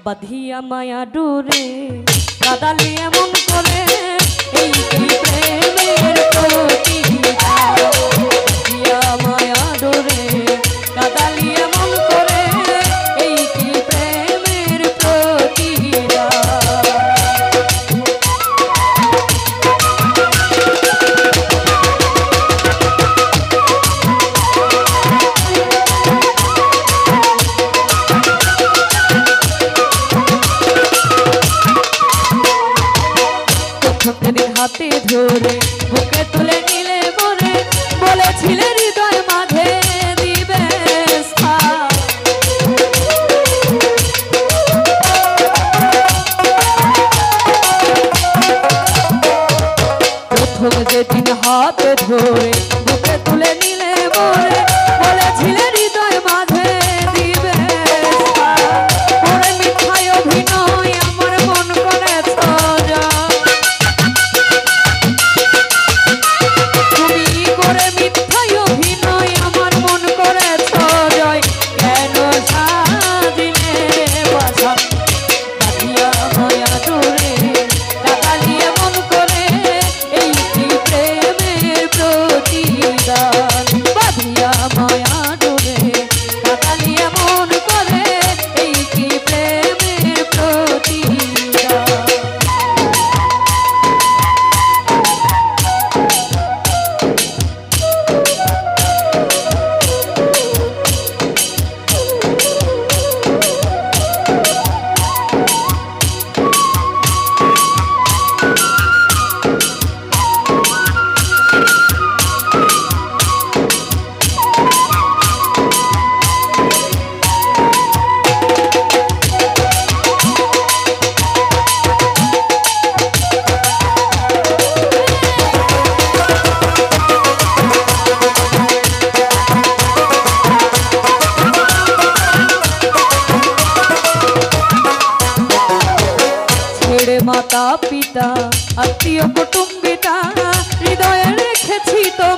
বাঁধিয়া মায়া ডোরে কাদালে এমন করে এই কি প্রেমের প্রতিদান বাঁধিয়া মায়া ডোরে কাদালে এমন করে এই কি প্রেমের প্রতিদান হাতে ধরে বুকে তুলে নিলে মরে বলেছিলে হৃদয় মাঝে দিবে প্রথম যেদিন হাতে ধরে বুকে তুলে নিলে মরে বলেছিলে হৃদয় মাঝে দিবে মিথ্যায় অভিনয় আমার মন করে মাতা পিতা আত্মীয় কুটুম্বিতা হৃদয়ে রেখেছি তো